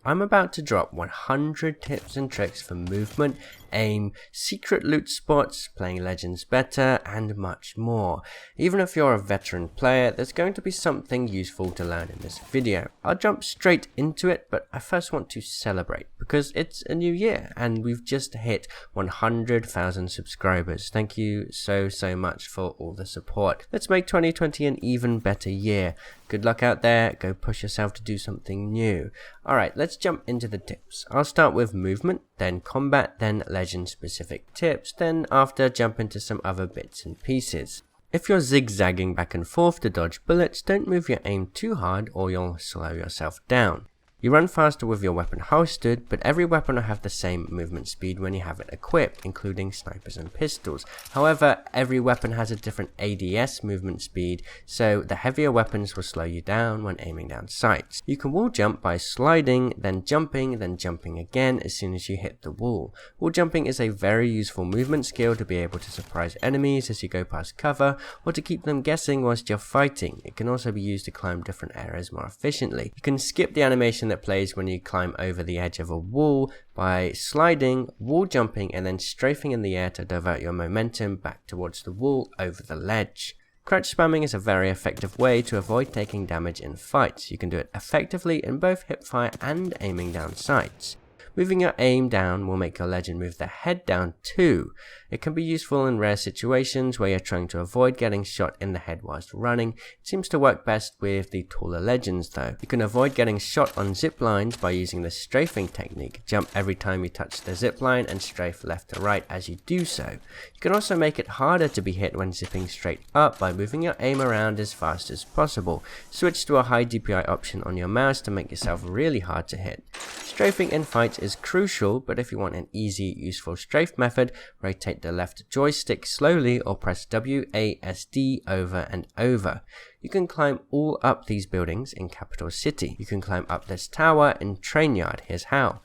I'm about to drop 100 tips and tricks for movement, aim, secret loot spots, playing Legends better, and much more. Even if you're a veteran player, there's going to be something useful to learn in this video. I'll jump straight into it, but I first want to celebrate because it's a new year and we've just hit 100,000 subscribers. Thank you so much for all the support. Let's make 2020 an even better year. Good luck out there, go push yourself to do something new. Alright, let's jump into the tips. I'll start with movement, then combat, then legend specific tips, then after jump into some other bits and pieces. If you're zigzagging back and forth to dodge bullets, don't move your aim too hard or you'll slow yourself down. You run faster with your weapon holstered, but every weapon will have the same movement speed when you have it equipped, including snipers and pistols. However, every weapon has a different ADS movement speed, so the heavier weapons will slow you down when aiming down sights. You can wall jump by sliding, then jumping again as soon as you hit the wall. Wall jumping is a very useful movement skill to be able to surprise enemies as you go past cover, or to keep them guessing whilst you're fighting. It can also be used to climb different areas more efficiently. You can skip the animation that plays when you climb over the edge of a wall by sliding, wall jumping, and then strafing in the air to divert your momentum back towards the wall over the ledge. Crouch spamming is a very effective way to avoid taking damage in fights. You can do it effectively in both hipfire and aiming down sights. Moving your aim down will make your legend move their head down too. It can be useful in rare situations where you're trying to avoid getting shot in the head whilst running. It seems to work best with the taller legends though. You can avoid getting shot on zip lines by using the strafing technique. Jump every time you touch the zip line and strafe left to right as you do so. You can also make it harder to be hit when zipping straight up by moving your aim around as fast as possible. Switch to a high DPI option on your mouse to make yourself really hard to hit. Strafing in fights is crucial, but if you want an easy, useful strafe method, rotate the left joystick slowly or press WASD over and over. You can climb all up these buildings in Capital City. You can climb up this tower in Train Yard. Here's how.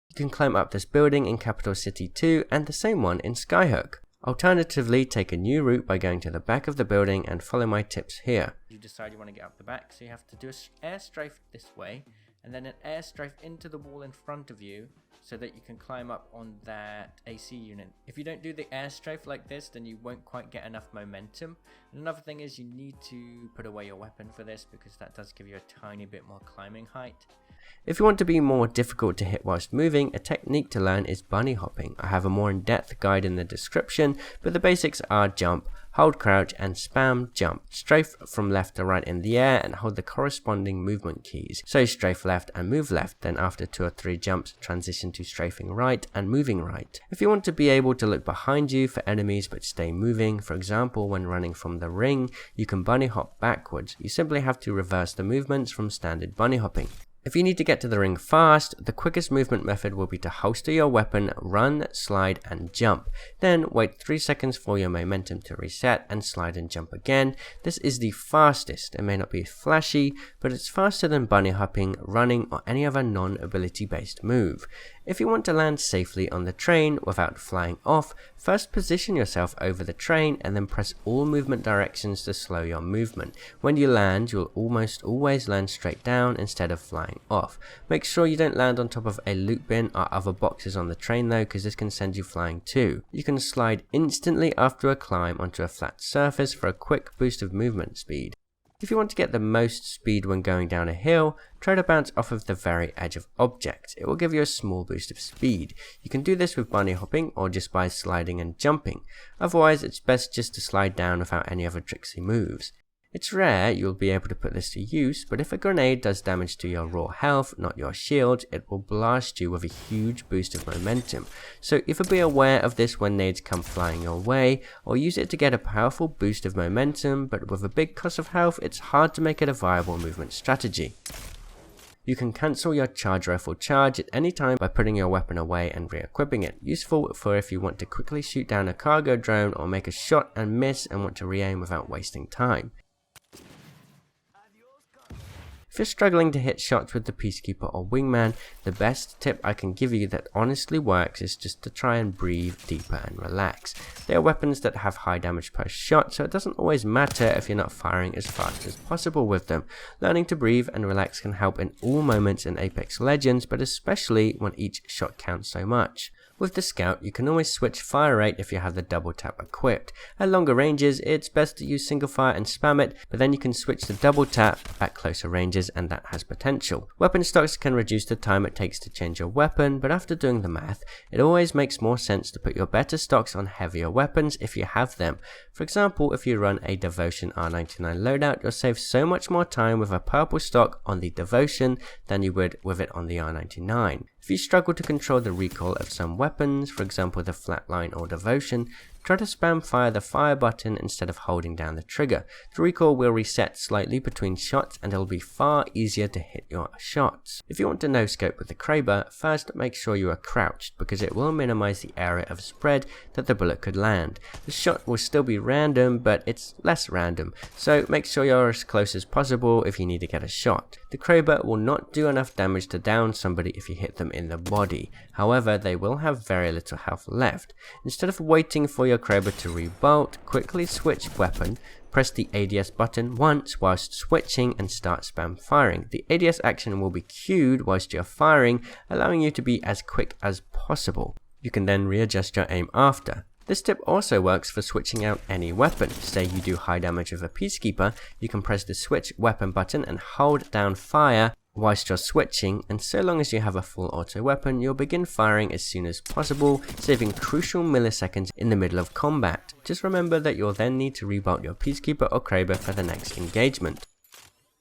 You can climb up this building in Capital City 2 and the same one in Skyhook. Alternatively, take a new route by going to the back of the building and follow my tips here. You decide you want to get up the back, so you have to do an air strafe this way and then an air strafe into the wall in front of you so that you can climb up on that AC unit. If you don't do the air strafe like this, then you won't quite get enough momentum. And another thing is you need to put away your weapon for this because that does give you a tiny bit more climbing height. If you want to be more difficult to hit whilst moving, a technique to learn is bunny hopping. I have a more in-depth guide in the description, but the basics are jump, hold crouch, and spam jump. Strafe from left to right in the air and hold the corresponding movement keys. So strafe left and move left, then after 2 or 3 jumps, transition to strafing right and moving right. If you want to be able to look behind you for enemies but stay moving, for example when running from the ring, you can bunny hop backwards. You simply have to reverse the movements from standard bunny hopping. If you need to get to the ring fast, the quickest movement method will be to holster your weapon, run, slide, and jump. Then wait 3 seconds for your momentum to reset and slide and jump again. This is the fastest. It may not be flashy, but it's faster than bunny hopping, running, or any other non-ability based move. If you want to land safely on the train without flying off, first position yourself over the train and then press all movement directions to slow your movement. When you land, you'll almost always land straight down instead of flying off. Make sure you don't land on top of a loot bin or other boxes on the train though, because this can send you flying too. You can slide instantly after a climb onto a flat surface for a quick boost of movement speed. If you want to get the most speed when going down a hill, try to bounce off of the very edge of objects. It will give you a small boost of speed. You can do this with bunny hopping or just by sliding and jumping. Otherwise, it's best just to slide down without any other tricksy moves. It's rare you'll be able to put this to use, but if a grenade does damage to your raw health, not your shield, it will blast you with a huge boost of momentum. So either be aware of this when nades come flying your way, or use it to get a powerful boost of momentum, but with a big cost of health, it's hard to make it a viable movement strategy. You can cancel your charge rifle charge at any time by putting your weapon away and re-equipping it. Useful for if you want to quickly shoot down a cargo drone or make a shot and miss and want to re-aim without wasting time. If you're struggling to hit shots with the Peacekeeper or Wingman, the best tip I can give you that honestly works is just to try and breathe deeper and relax. They are weapons that have high damage per shot, so it doesn't always matter if you're not firing as fast as possible with them. Learning to breathe and relax can help in all moments in Apex Legends, but especially when each shot counts so much. With the Scout, you can always switch fire rate if you have the double tap equipped. At longer ranges, it's best to use single fire and spam it, but then you can switch to double tap at closer ranges, and that has potential. Weapon stocks can reduce the time it takes to change your weapon, but after doing the math, it always makes more sense to put your better stocks on heavier weapons if you have them. For example, if you run a Devotion R99 loadout, you'll save so much more time with a purple stock on the Devotion than you would with it on the R99. If you struggle to control the recoil of some weapons, for example the Flatline or Devotion, try to spam fire the fire button instead of holding down the trigger. The recoil will reset slightly between shots and it will be far easier to hit your shots. If you want to no-scope with the Kraber, first make sure you are crouched because it will minimize the area of spread that the bullet could land. The shot will still be random, but it's less random, so make sure you're as close as possible if you need to get a shot. The Kraber will not do enough damage to down somebody if you hit them in the body. However, they will have very little health left. Instead of waiting for your Kraber to rebolt, quickly switch weapon, press the ADS button once whilst switching and start spam firing. The ADS action will be queued whilst you're firing, allowing you to be as quick as possible. You can then readjust your aim after. This tip also works for switching out any weapon. Say you do high damage with a Peacekeeper, you can press the switch weapon button and hold down fire whilst you're switching, and so long as you have a full auto weapon, you'll begin firing as soon as possible, saving crucial milliseconds in the middle of combat. Just remember that you'll then need to rebolt your Peacekeeper or Kraber for the next engagement.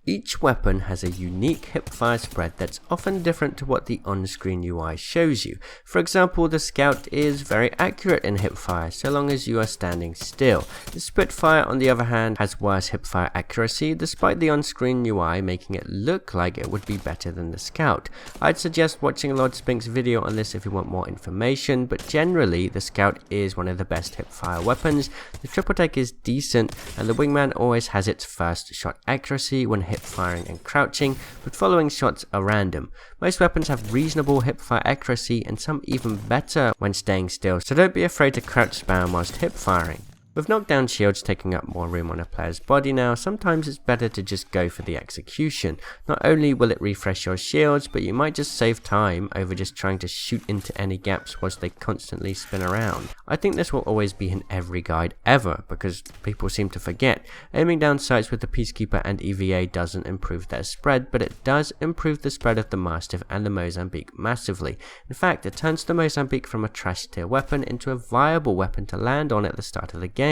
Each weapon has a unique hipfire spread that's often different to what the on-screen UI shows you. For example, the Scout is very accurate in hipfire so long as you are standing still. The Spitfire, on the other hand, has worse hipfire accuracy despite the on-screen UI making it look like it would be better than the Scout. I'd suggest watching Lord Spink's video on this if you want more information, but generally the Scout is one of the best hipfire weapons. The triple take is decent, and the Wingman always has its first shot accuracy when hip firing and crouching, but following shots are random. Most weapons have reasonable hipfire accuracy and some even better when staying still, so don't be afraid to crouch spam whilst hip firing. With knockdown shields taking up more room on a player's body now, sometimes it's better to just go for the execution. Not only will it refresh your shields, but you might just save time over just trying to shoot into any gaps whilst they constantly spin around. I think this will always be in every guide ever, because people seem to forget. Aiming down sights with the Peacekeeper and EVA doesn't improve their spread, but it does improve the spread of the Mastiff and the Mozambique massively. In fact, it turns the Mozambique from a trash tier weapon into a viable weapon to land on at the start of the game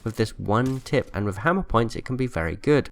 with this one tip, and with hammer points it can be very good.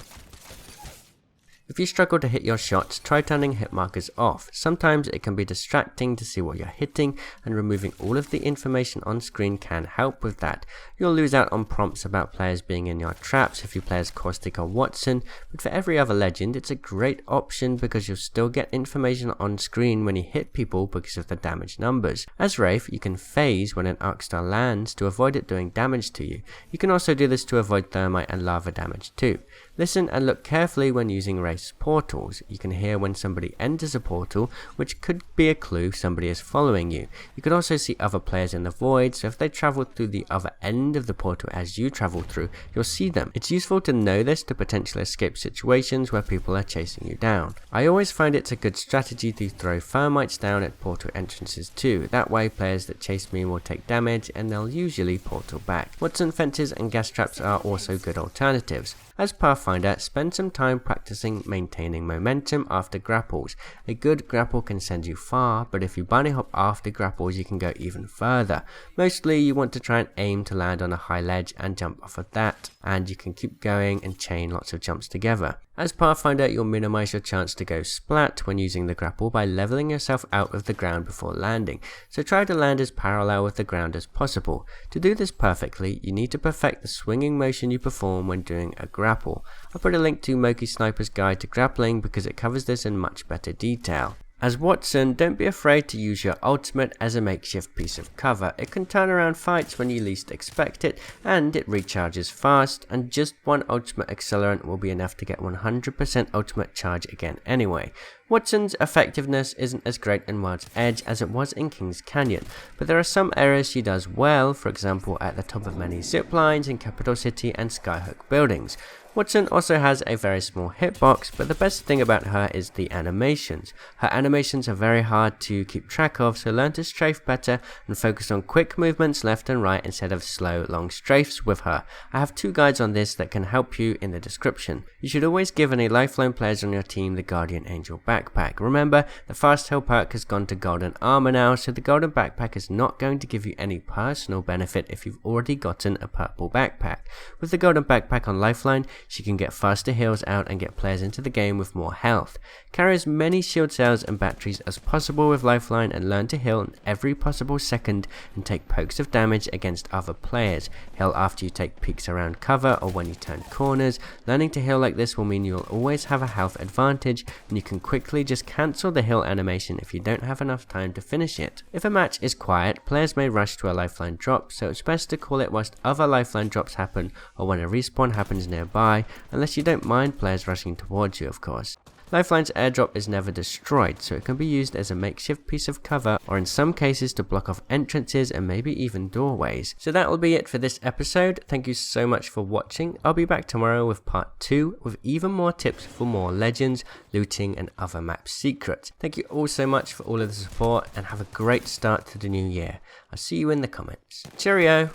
If you struggle to hit your shots, try turning hit markers off. Sometimes it can be distracting to see what you're hitting, and removing all of the information on screen can help with that. You'll lose out on prompts about players being in your traps if you play as Caustic or Watson, but for every other legend it's a great option because you'll still get information on screen when you hit people because of the damage numbers. As Wraith, you can phase when an arc star lands to avoid it doing damage to you. You can also do this to avoid thermite and lava damage too. Listen and look carefully when using Wraith's portals. You can hear when somebody enters a portal, which could be a clue somebody is following you. You can also see other players in the void, so if they travel through the other end of the portal as you travel through, you'll see them. It's useful to know this to potentially escape situations where people are chasing you down. I always find it's a good strategy to throw thermites down at portal entrances too. That way players that chase me will take damage and they'll usually portal back. Watson fences and gas traps are also good alternatives. As Pathfinder, spend some time practicing maintaining momentum after grapples. A good grapple can send you far, but if you bunny hop after grapples you can go even further. Mostly you want to try and aim to land on a high ledge and jump off of that, and you can keep going and chain lots of jumps together. As Pathfinder, you'll minimize your chance to go splat when using the grapple by leveling yourself out of the ground before landing, so try to land as parallel with the ground as possible. To do this perfectly, you need to perfect the swinging motion you perform when doing a grapple. I'll put a link to Moki Sniper's Guide to Grappling because it covers this in much better detail. As Watson, don't be afraid to use your ultimate as a makeshift piece of cover. It can turn around fights when you least expect it, and it recharges fast, and just one ultimate accelerant will be enough to get 100% ultimate charge again anyway. Watson's effectiveness isn't as great in World's Edge as it was in King's Canyon, but there are some areas she does well, for example at the top of many zip lines in Capital City and Skyhook buildings. Watson also has a very small hitbox, but the best thing about her is the animations. Her animations are very hard to keep track of, so learn to strafe better and focus on quick movements left and right instead of slow, long strafes with her. I have 2 guides on this that can help you in the description. You should always give any Lifeline players on your team the Guardian Angel backpack. Remember, the fast heal perk has gone to Golden Armor now, so the Golden backpack is not going to give you any personal benefit if you've already gotten a purple backpack. With the Golden backpack on Lifeline, she can get faster heals out and get players into the game with more health. Carry as many shield cells and batteries as possible with Lifeline and learn to heal in every possible second and take pokes of damage against other players. Heal after you take peeks around cover or when you turn corners. Learning to heal like this will mean you'll always have a health advantage, and you can quickly just cancel the heal animation if you don't have enough time to finish it. If a match is quiet, players may rush to a Lifeline drop, so it's best to call it whilst other Lifeline drops happen or when a respawn happens nearby, unless you don't mind players rushing towards you, of course. Lifeline's airdrop is never destroyed, so it can be used as a makeshift piece of cover or in some cases to block off entrances and maybe even doorways. So that will be it for this episode. Thank you so much for watching. I'll be back tomorrow with part 2 with even more tips for more legends, looting and other map secrets. Thank you all so much for all of the support and have a great start to the new year. I'll see you in the comments. Cheerio!